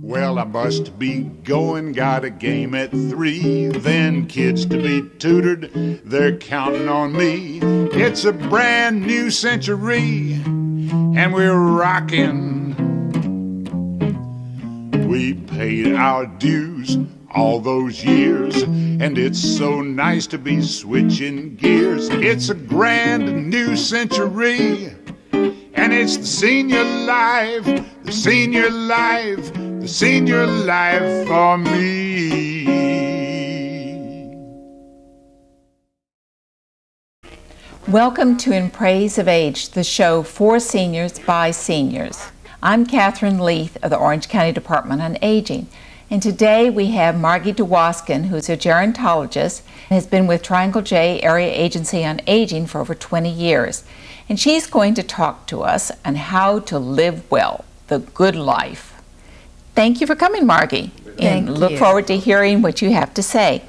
Well, I must be going, got a game at 3. Then kids to be tutored, they're counting on me. It's a brand new century, and we're rocking. We paid our dues all those years, and it's so nice to be switching gears. It's a grand new century, and it's the senior life, the senior life, the senior life for me. Welcome to In Praise of Age, the show for seniors by seniors. I'm Katherine Leith of the Orange County Department on Aging. And today we have Margie DeWoskin, who's a gerontologist and has been with Triangle J Area Agency on Aging for over 20 years. And she's going to talk to us on how to live well, the good life. Thank you for coming, Margie. Thank you. Look forward to hearing what you have to say.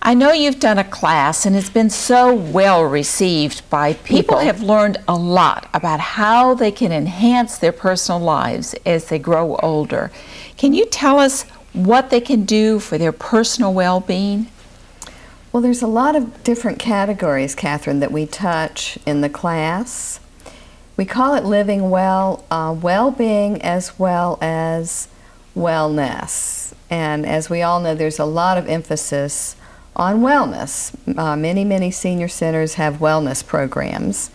I know you've done a class and it's been so well received by people. People have learned a lot about how they can enhance their personal lives as they grow older. Can you tell us what they can do for their personal well-being? Well, there's a lot of different categories, Katherine, that we touch in the class. We call it living well, well-being as well as wellness. And as we all know, there's a lot of emphasis on wellness. Many senior centers have wellness programs.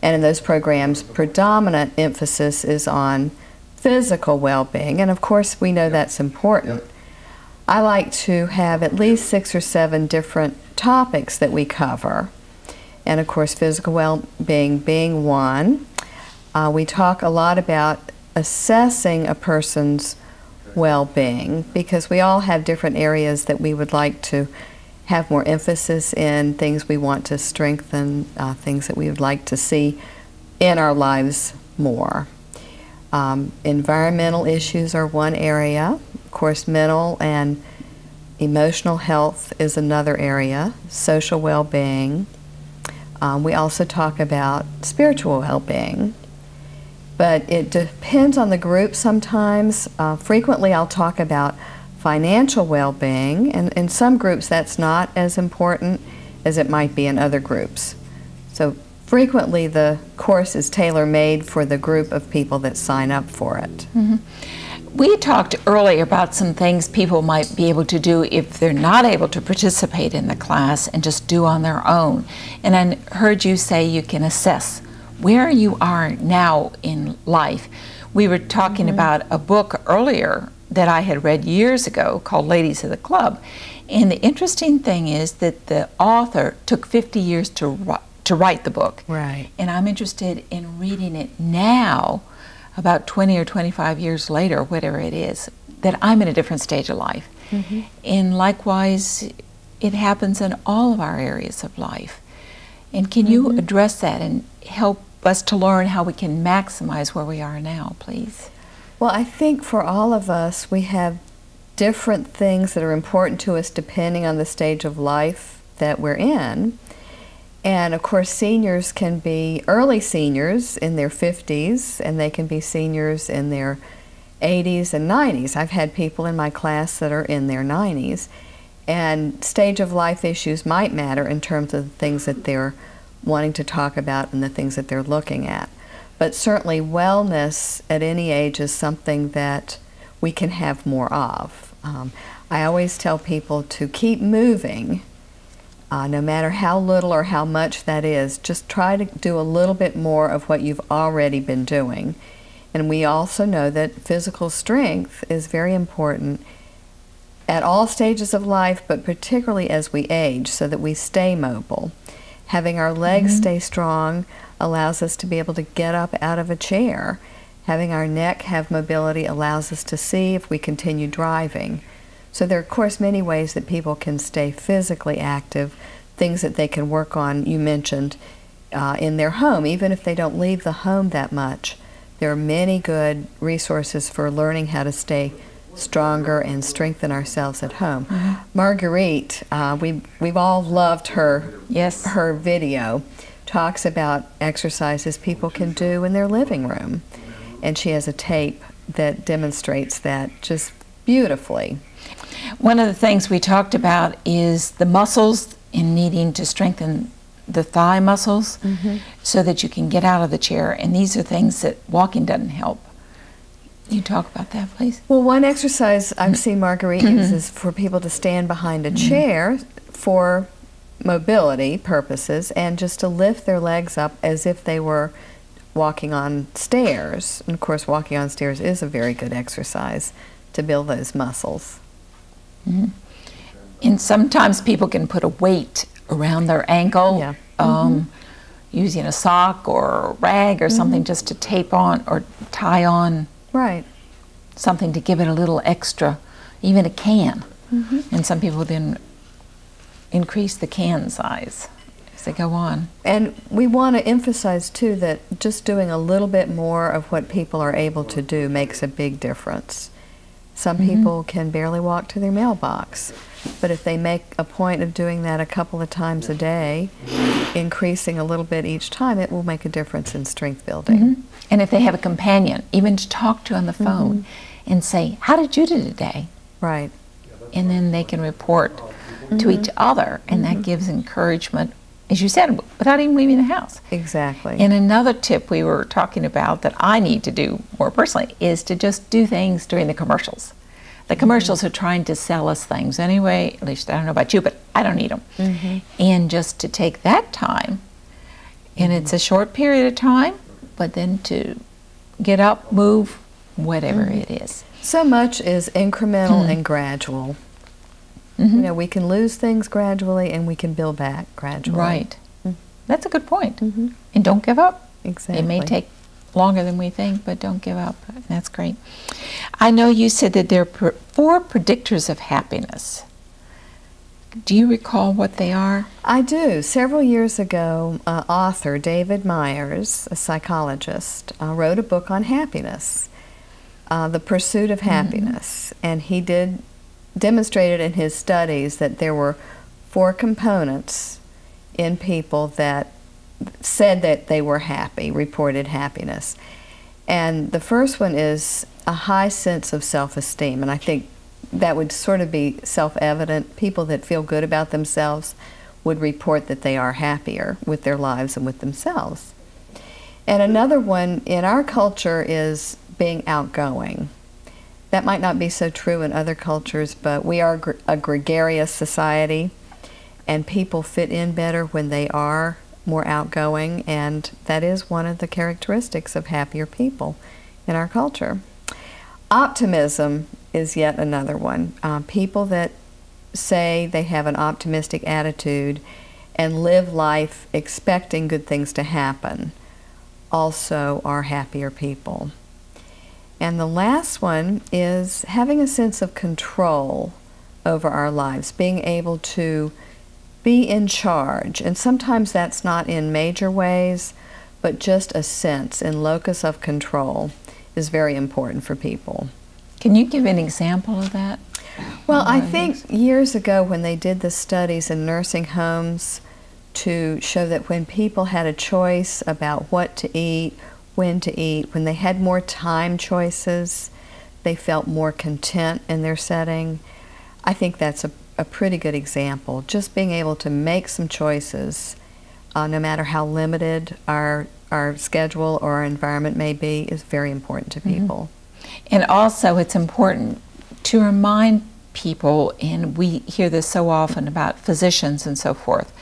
And in those programs, predominant emphasis is on physical well-being, and of course we know that's important. I like to have at least 6 or 7 different topics that we cover, and of course physical well-being being one. We talk a lot about assessing a person's well-being because we all have different areas that we would like to have more emphasis in, things we want to strengthen, things that we would like to see in our lives more. Environmental issues are one area. Of course, mental and emotional health is another area. Social well-being. We also talk about spiritual well-being. But it depends on the group sometimes. Frequently I'll talk about financial well-being, and in some groups that's not as important as it might be in other groups. So frequently the course is tailor-made for the group of people that sign up for it. Mm-hmm. We talked earlier about some things people might be able to do if they're not able to participate in the class and just do on their own. And I heard you say you can assess where you are now in life. We were talking about a book earlier that I had read years ago called Ladies of the Club. And the interesting thing is that the author took 50 years to write the book. Right. And I'm interested in reading it now, about 20 or 25 years later, whatever it is, that I'm in a different stage of life. Mm-hmm. And likewise, it happens in all of our areas of life. And can you address that and help us to learn how we can maximize where we are now, please? Well, I think for all of us, we have different things that are important to us depending on the stage of life that we're in. And of course, seniors can be early seniors in their 50s, and they can be seniors in their 80s and 90s. I've had people in my class that are in their 90s, and stage of life issues might matter in terms of the things that they're wanting to talk about and the things that they're looking at. But certainly wellness at any age is something that we can have more of. I always tell people to keep moving, no matter how little or how much that is. Just try to do a little bit more of what you've already been doing. And we also know that physical strength is very important at all stages of life, but particularly as we age, so that we stay mobile. Having our legs stay strong allows us to be able to get up out of a chair. Having our neck have mobility allows us to see if we continue driving. So there are, of course, many ways that people can stay physically active, things that they can work on, you mentioned, in their home. Even if they don't leave the home that much, there are many good resources for learning how to stay stronger and strengthen ourselves at home. Marguerite, we've all loved her, her video, talks about exercises people can do in their living room. And she has a tape that demonstrates that just beautifully. One of the things we talked about is the muscles in needing to strengthen the thigh muscles so that you can get out of the chair, and these are things that walking doesn't help. You talk about that, please. Well, one exercise I've seen Marguerite use is for people to stand behind a chair for mobility purposes and just to lift their legs up as if they were walking on stairs. And of course, walking on stairs is a very good exercise to build those muscles. And sometimes people can put a weight around their ankle, using a sock or a rag or something just to tape on or tie on. Right. Something to give it a little extra, even a can. And some people then increase the can size as they go on. And we want to emphasize too that just doing a little bit more of what people are able to do makes a big difference. Some people can barely walk to their mailbox, but if they make a point of doing that a couple of times a day, increasing a little bit each time, it will make a difference in strength building. And if they have a companion, even to talk to on the phone and say, how did you do today? Right. And then they can report to each other, and that gives encouragement, as you said, without even leaving the house. Exactly. And another tip we were talking about that I need to do more personally is to just do things during the commercials. The commercials are trying to sell us things anyway, at least I don't know about you, but I don't need them. And just to take that time, and it's a short period of time, but then to get up, move, whatever it is. So much is incremental and gradual. You know, we can lose things gradually and we can build back gradually. Right. That's a good point. And don't give up. Exactly. It may take longer than we think, but don't give up. That's great. I know you said that there are 4 predictors of happiness. Do you recall what they are? I do. Several years ago, author David Myers, a psychologist, wrote a book on happiness, The Pursuit of Happiness, and he demonstrated in his studies that there were 4 components in people that said that they were happy, reported happiness. And the first one is a high sense of self-esteem, and I think that would sort of be self-evident. People that feel good about themselves would report that they are happier with their lives and with themselves. And another one in our culture is being outgoing. That might not be so true in other cultures, but we are a gregarious society, and people fit in better when they are more outgoing, and that is one of the characteristics of happier people in our culture. Optimism is yet another one. People that say they have an optimistic attitude and live life expecting good things to happen also are happier people. And the last one is having a sense of control over our lives, being able to be in charge. And sometimes that's not in major ways, but just a sense in locus of control is very important for people. Can you give an example of that? Well, I think years ago when they did the studies in nursing homes to show that when people had a choice about what to eat, when to eat, when they had more time choices, they felt more content in their setting. I think that's a pretty good example. Just being able to make some choices, no matter how limited our schedule or our environment may be, is very important to people. And also it's important to remind people, and we hear this so often about physicians and so forth,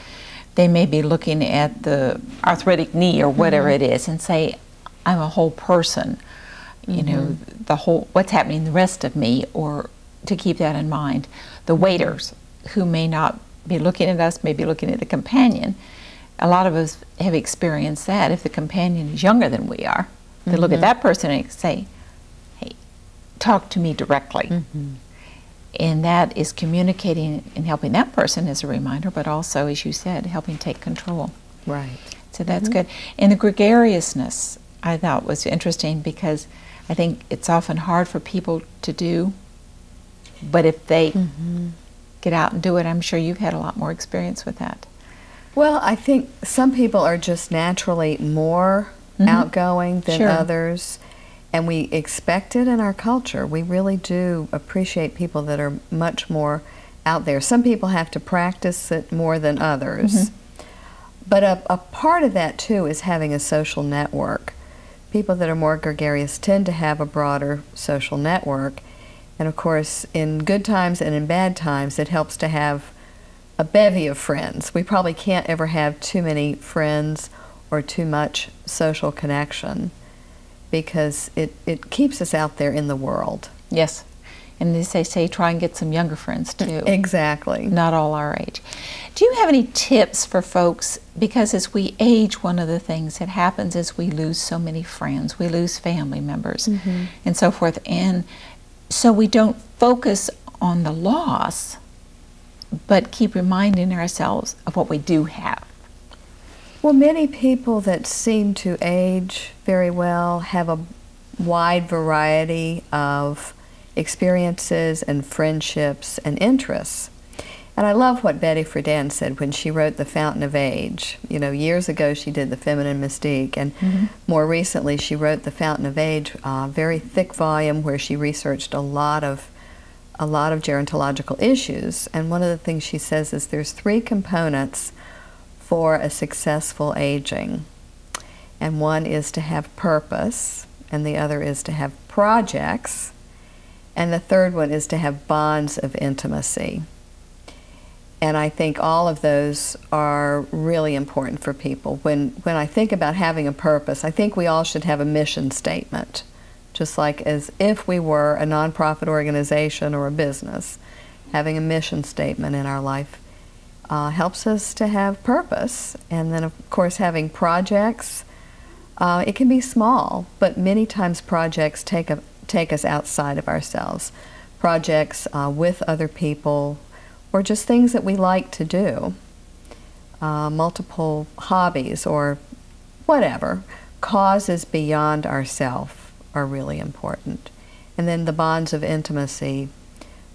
they may be looking at the arthritic knee or whatever it is and say, I'm a whole person, you know, the whole, what's happening the rest of me, or to keep that in mind. The waiters who may not be looking at us, may be looking at the companion. A lot of us have experienced that. If the companion is younger than we are, they look at that person and say, hey, talk to me directly. And that is communicating and helping that person as a reminder, but also, as you said, helping take control. Right. So that's good. And the gregariousness, I thought, was interesting, because I think it's often hard for people to do, but if they get out and do it, I'm sure you've had a lot more experience with that. Well, I think some people are just naturally more outgoing than others, And we expect it in our culture. We really do appreciate people that are much more out there. Some people have to practice it more than others. But a part of that, too, is having a social network. People that are more gregarious tend to have a broader social network. And, of course, in good times and in bad times, it helps to have a bevy of friends. We probably can't ever have too many friends or too much social connection, because it keeps us out there in the world. Yes. And as they say, try and get some younger friends, too. Exactly. Not all our age. Do you have any tips for folks? Because as we age, one of the things that happens is we lose so many friends. We lose family members and so forth. And so we don't focus on the loss, but keep reminding ourselves of what we do have. Well, many people that seem to age very well have a wide variety of experiences and friendships and interests. And I love what Betty Friedan said when she wrote The Fountain of Age. You know, years ago she did The Feminine Mystique, and more recently she wrote The Fountain of Age, a very thick volume where she researched a lot of gerontological issues. And one of the things she says is there's 3 components for a successful aging. And one is to have purpose, and the other is to have projects, and the third one is to have bonds of intimacy. And I think all of those are really important for people. When I think about having a purpose, I think we all should have a mission statement, just like as if we were a nonprofit organization or a business. Having a mission statement in our life helps us to have purpose. And then, of course, having projects. It can be small, but many times projects take us outside of ourselves. Projects with other people, or just things that we like to do. Multiple hobbies or whatever. Causes beyond ourselves are really important. And then the bonds of intimacy.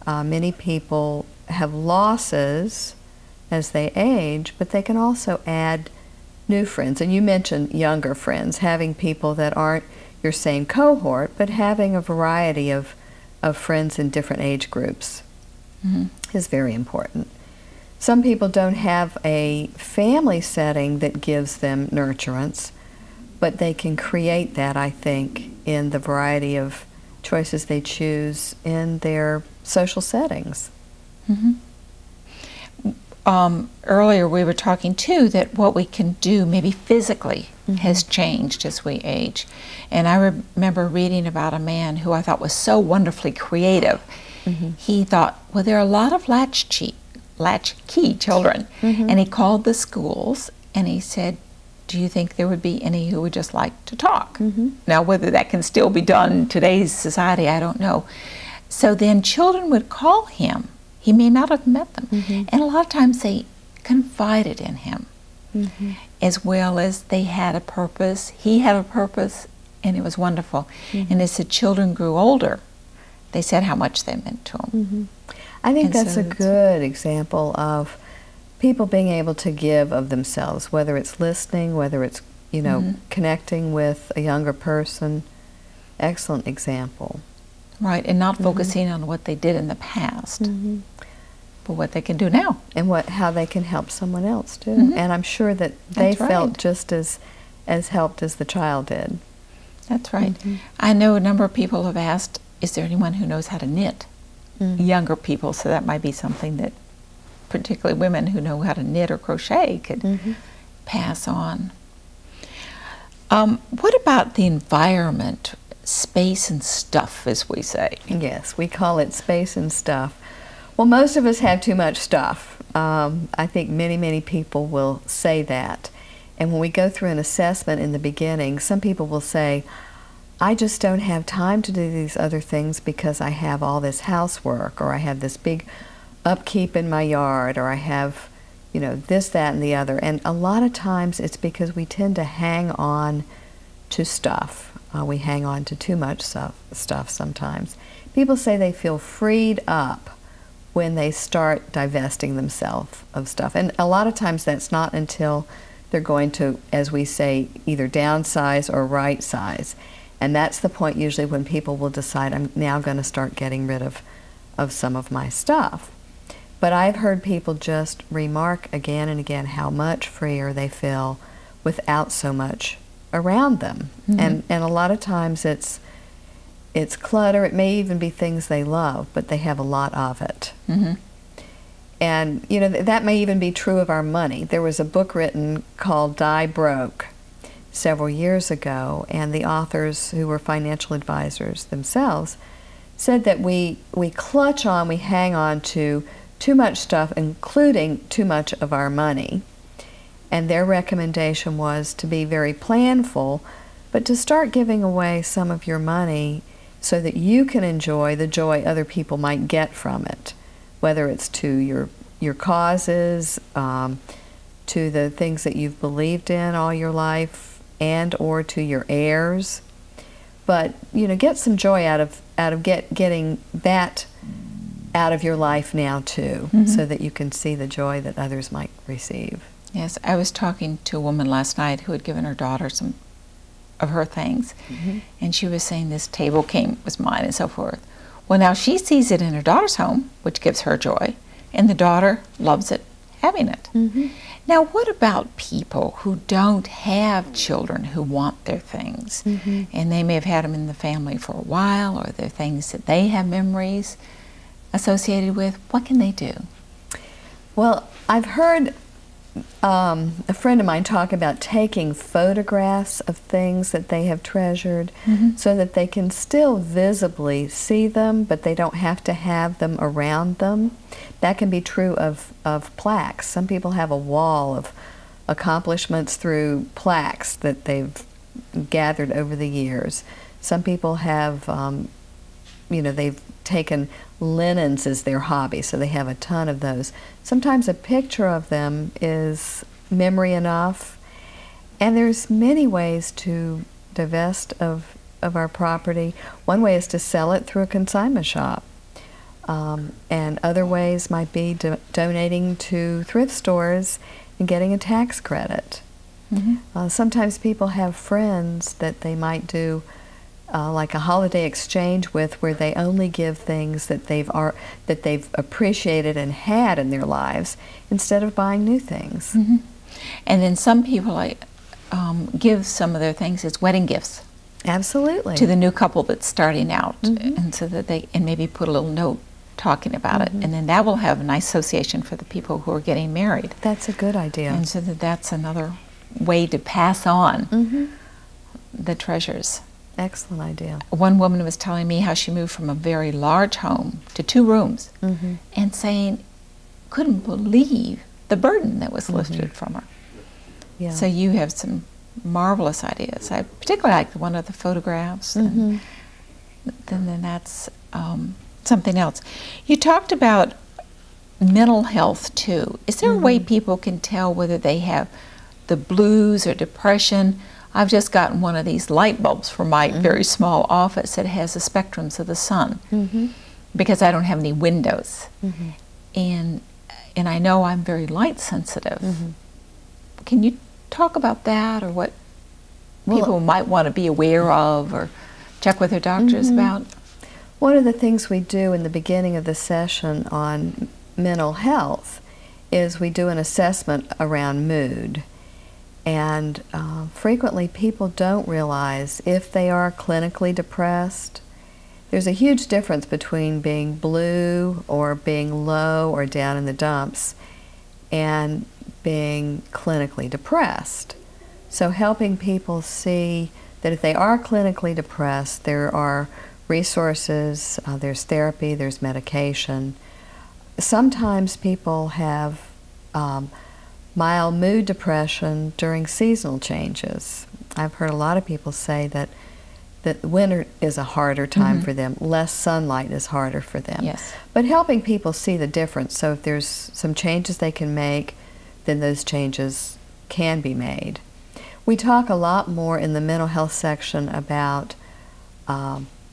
Many people have losses as they age, but they can also add new friends. And you mentioned younger friends, having people that aren't your same cohort, but having a variety of friends in different age groups is very important. Some people don't have a family setting that gives them nurturance, but they can create that, I think, in the variety of choices they choose in their social settings. Earlier we were talking too that what we can do maybe physically has changed as we age. And I remember reading about a man who I thought was so wonderfully creative. He thought, well, there are a lot of latchkey children. And he called the schools and he said, do you think there would be any who would just like to talk? Now, whether that can still be done in today's society, I don't know. So then children would call him. He may not have met them. And a lot of times they confided in him, as well as they had a purpose. He had a purpose, and it was wonderful. And as the children grew older, they said how much they meant to him. I think that's a good example of people being able to give of themselves, whether it's listening, whether it's, you know, connecting with a younger person. Excellent example. Right, and not focusing on what they did in the past, but what they can do now. And how they can help someone else, too. And I'm sure that they felt just as helped as the child did. That's right. I know a number of people have asked, is there anyone who knows how to knit? Younger people, so that might be something that particularly women who know how to knit or crochet could pass on. What about the environment? Space and stuff, as we say. Yes, we call it space and stuff. Well, most of us have too much stuff. I think many people will say that. And when we go through an assessment in the beginning, some people will say, I just don't have time to do these other things because I have all this housework, or I have this big upkeep in my yard, or I have, you know, this, that, and the other. And a lot of times it's because we tend to hang on to stuff. We hang on to too much stuff sometimes. People say they feel freed up when they start divesting themselves of stuff. And a lot of times that's not until they're going to, as we say, either downsize or right size. And that's the point usually when people will decide, I'm now going to start getting rid of some of my stuff. But I've heard people just remark again and again how much freer they feel without so much around them. And a lot of times it's clutter. It may even be things they love, but they have a lot of it. And you know, that may even be true of our money. There was a book written called Die Broke several years ago, and the authors, who were financial advisors themselves, said that we clutch on, we hang on to too much stuff, including too much of our money. And their recommendation was to be very planful, but to start giving away some of your money so that you can enjoy the joy other people might get from it, whether it's to your causes, to the things that you've believed in all your life, and or to your heirs. But you know, get some joy out of getting that out of your life now too, so that you can see the joy that others might receive. Yes, I was talking to a woman last night who had given her daughter some of her things, and she was saying this table was mine and so forth. Well, now she sees it in her daughter's home, which gives her joy, and the daughter loves it, having it. Now, what about people who don't have children who want their things, and they may have had them in the family for a while, or they're things that they have memories associated with? What can they do? Well, I've heard a friend of mine talk about taking photographs of things that they have treasured so that they can still visibly see them, but they don't have to have them around them. That can be true of plaques. Some people have a wall of accomplishments through plaques that they've gathered over the years. Some people have, you know, they've taken linens as their hobby, so they have a ton of those. Sometimes a picture of them is memory enough, and there's many ways to divest of our property. One way is to sell it through a consignment shop, and other ways might be donating to thrift stores and getting a tax credit. Sometimes people have friends that they might do like a holiday exchange with, where they only give things that they've appreciated and had in their lives, instead of buying new things. And then some people give some of their things as wedding gifts. Absolutely. To the new couple that's starting out, and so that and maybe put a little note talking about it, and then that will have a nice association for the people who are getting married. That's a good idea. And so that's another way to pass on the treasures. Excellent idea. One woman was telling me how she moved from a very large home to 2 rooms, and saying couldn't believe the burden that was lifted from her. Yeah. So you have some marvelous ideas. I particularly like one of the photographs, and then that's something else. You talked about mental health too. Is there a way people can tell whether they have the blues or depression? I've just gotten one of these light bulbs for my very small office that has the spectrums of the sun, because I don't have any windows, and I know I'm very light sensitive. Can you talk about that, or what people might want to be aware of or check with their doctors about? One of the things we do in the beginning of the session on mental health is we do an assessment around mood. And frequently people don't realize if they are clinically depressed. There's a huge difference between being blue or being low or down in the dumps and being clinically depressed. So helping people see that if they are clinically depressed, there are resources, there's therapy, there's medication. Sometimes people have mild mood depression during seasonal changes. I've heard a lot of people say that winter is a harder time for them. Less sunlight is harder for them. Yes. But helping people see the difference, so if there's some changes they can make, then those changes can be made. We talk a lot more in the mental health section about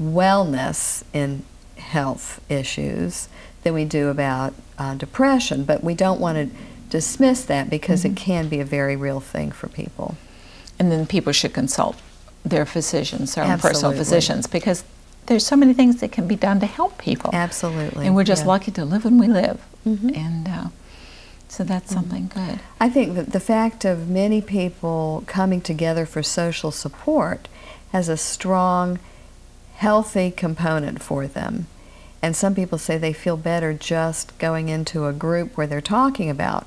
wellness in health issues than we do about depression, but we don't want to dismiss that, because it can be a very real thing for people. And then people should consult their physicians, their own personal Absolutely. physicians, because there's so many things that can be done to help people. Absolutely. And we're just yeah. lucky to live when we live. Mhm. And so that's something good. I think that the fact of many people coming together for social support has a strong, healthy component for them. And some people say they feel better just going into a group where they're talking about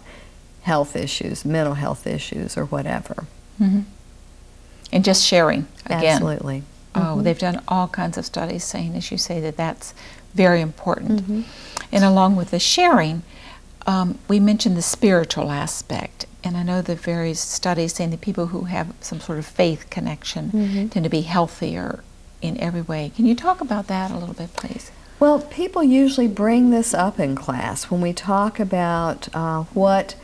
health issues, mental health issues, or whatever. Mm-hmm. And just sharing, again. Absolutely. Oh, they've done all kinds of studies saying, as you say, that that's very important. Mm-hmm. And along with the sharing, we mentioned the spiritual aspect. And I know the various studies saying that people who have some sort of faith connection tend to be healthier in every way. Can you talk about that a little bit, please? Well, people usually bring this up in class when we talk about what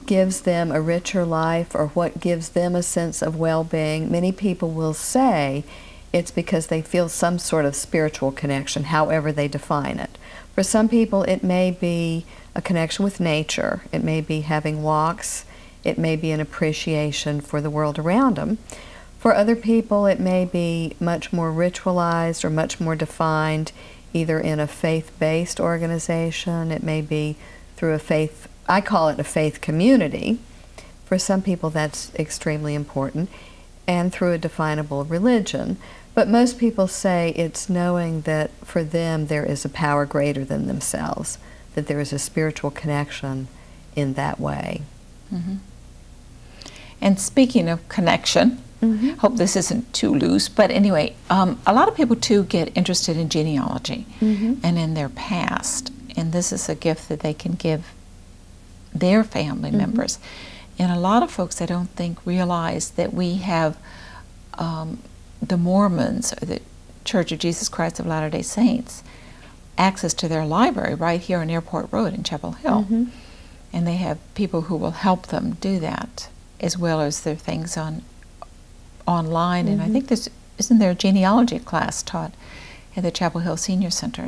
gives them a richer life or what gives them a sense of well-being. Many people will say it's because they feel some sort of spiritual connection, however they define it. For some people, it may be a connection with nature. It may be having walks. It may be an appreciation for the world around them. For other people, it may be much more ritualized or much more defined, either in a faith-based organization. It may be through a faith, I call it a faith community. For some people, that's extremely important, and through a definable religion. But most people say it's knowing that for them there is a power greater than themselves, that there is a spiritual connection in that way. Mm-hmm. And speaking of connection, hope this isn't too loose, but anyway, a lot of people too get interested in genealogy and in their past, and this is a gift that they can give their family members. And a lot of folks, I don't think, realize that we have the Mormons, or the Church of Jesus Christ of Latter-day Saints, access to their library right here on Airport Road in Chapel Hill. And they have people who will help them do that, as well as their things online. And I think isn't there a genealogy class taught at the Chapel Hill Senior Center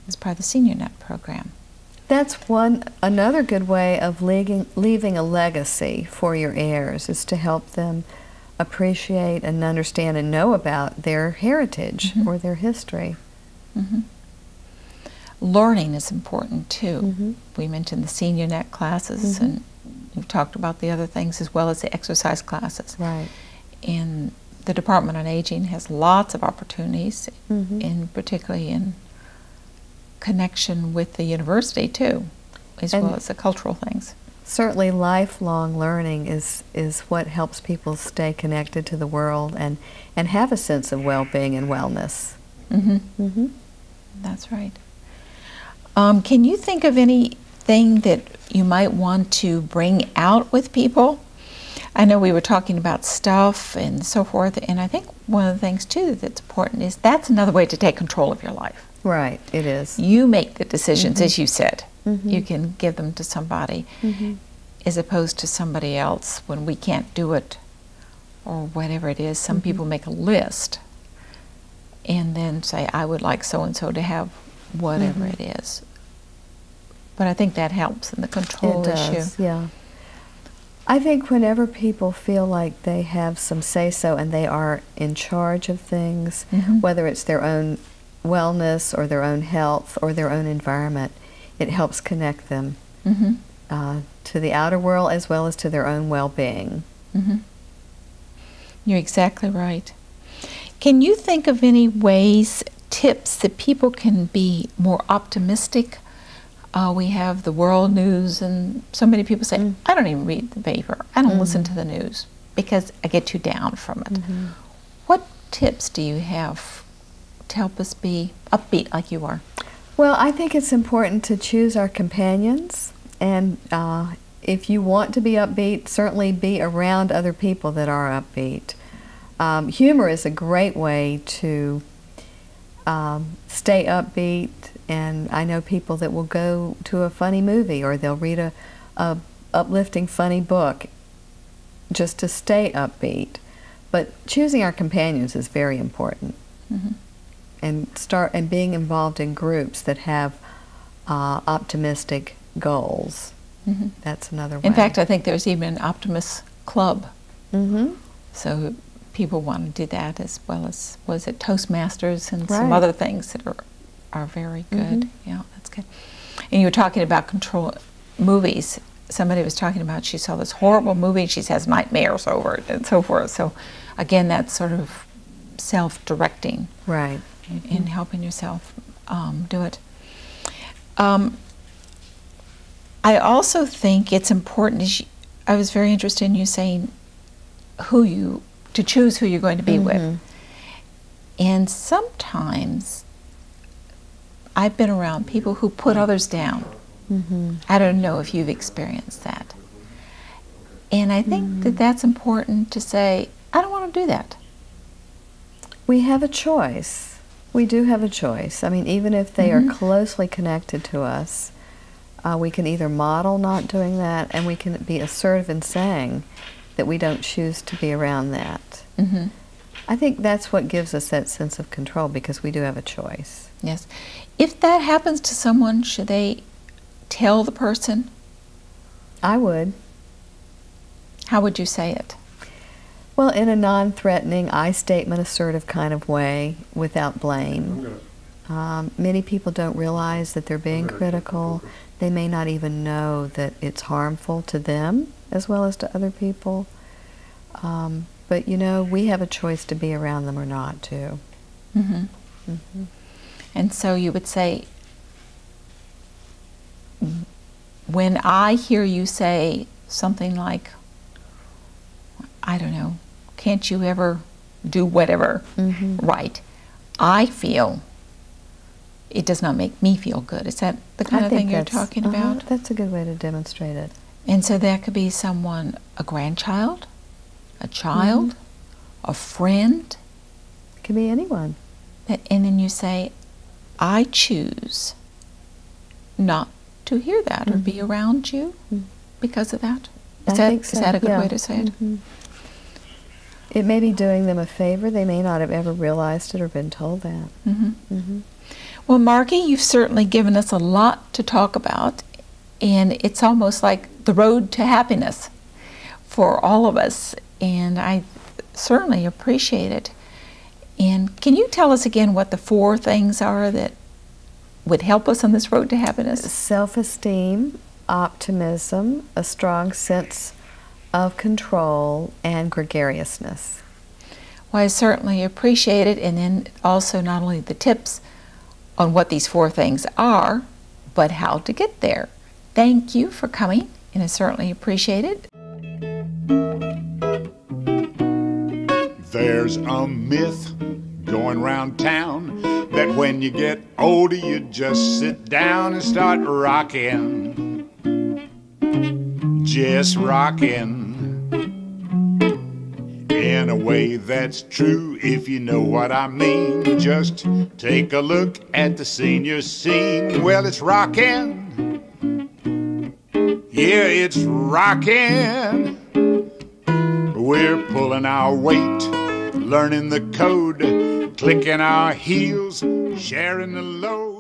as part of the SeniorNet program? That's another good way of leaving a legacy for your heirs, is to help them appreciate and understand and know about their heritage or their history. Learning is important too. We mentioned the SeniorNet classes, and we've talked about the other things as well as the exercise classes. Right. And the Department on Aging has lots of opportunities, particularly in connection with the university too, as well as the cultural things. Certainly lifelong learning is what helps people stay connected to the world and have a sense of well-being and wellness. That's right. Can you think of anything that you might want to bring out with people? I know we were talking about stuff and so forth, and I think one of the things too that's important is that's another way to take control of your life. Right, it is. You make the decisions, as you said. You can give them to somebody, as opposed to somebody else when we can't do it or whatever it is. Some people make a list and then say, I would like so-and-so to have whatever it is. But I think that helps in the control issue. Yeah. I think whenever people feel like they have some say-so and they are in charge of things, whether it's their own wellness or their own health or their own environment, it helps connect them to the outer world as well as to their own well-being. You're exactly right. Can you think of any ways, tips that people can be more optimistic? We have the world news, and so many people say, I don't even read the paper. I don't listen to the news because I get too down from it. What tips do you have to help us be upbeat like you are? Well, I think it's important to choose our companions, and if you want to be upbeat, certainly be around other people that are upbeat. Humor is a great way to stay upbeat, and I know people that will go to a funny movie or they'll read a uplifting funny book just to stay upbeat. But choosing our companions is very important. And being involved in groups that have optimistic goals. That's another way. In fact, I think there's even an optimist club. So people want to do that, as well as, was it Toastmasters and some Right. other things that are very good. Yeah, that's good. And you were talking about control movies. Somebody was talking about she saw this horrible movie and she has nightmares over it and so forth. So again, that's sort of self-directing, Right. in helping yourself do it. I also think it's important, I was very interested in you saying to choose who you're going to be with. And sometimes I've been around people who put others down. I don't know if you've experienced that. And I think that that's important to say, I don't want to do that. We have a choice. We do have a choice. I mean, even if they are closely connected to us, we can either model not doing that, and we can be assertive in saying that we don't choose to be around that. I think that's what gives us that sense of control, because we do have a choice. Yes. If that happens to someone, should they tell the person? I would. How would you say it? Well, in a non-threatening, I-statement assertive kind of way, without blame. Many people don't realize that they're being critical. They may not even know that it's harmful to them as well as to other people. But, you know, we have a choice to be around them or not, too. And so you would say, when I hear you say something like, I don't know, can't you ever do whatever right, I feel it does not make me feel good. Is that the kind of thing you're talking about? That's a good way to demonstrate it. And so that could be someone, a grandchild, a child, a friend. It could be anyone. And then you say, I choose not to hear that or be around you because of that. I think so. Is that a good way to say it? It may be doing them a favor. They may not have ever realized it or been told that. Well, Margie, you've certainly given us a lot to talk about, and it's almost like the road to happiness for all of us, and I certainly appreciate it. And can you tell us again what the 4 things are that would help us on this road to happiness? Self-esteem, optimism, a strong sense of control, and gregariousness. Well, I certainly appreciate it, and then also not only the tips on what these 4 things are, but how to get there. Thank you for coming, and I certainly appreciate it. There's a myth going round town that when you get older you just sit down and start rocking, just rocking. In a way that's true, if you know what I mean. Just take a look at the senior scene. Well, it's rockin'. Yeah, it's rockin'. We're pulling our weight, learning the code, clicking our heels, sharing the load.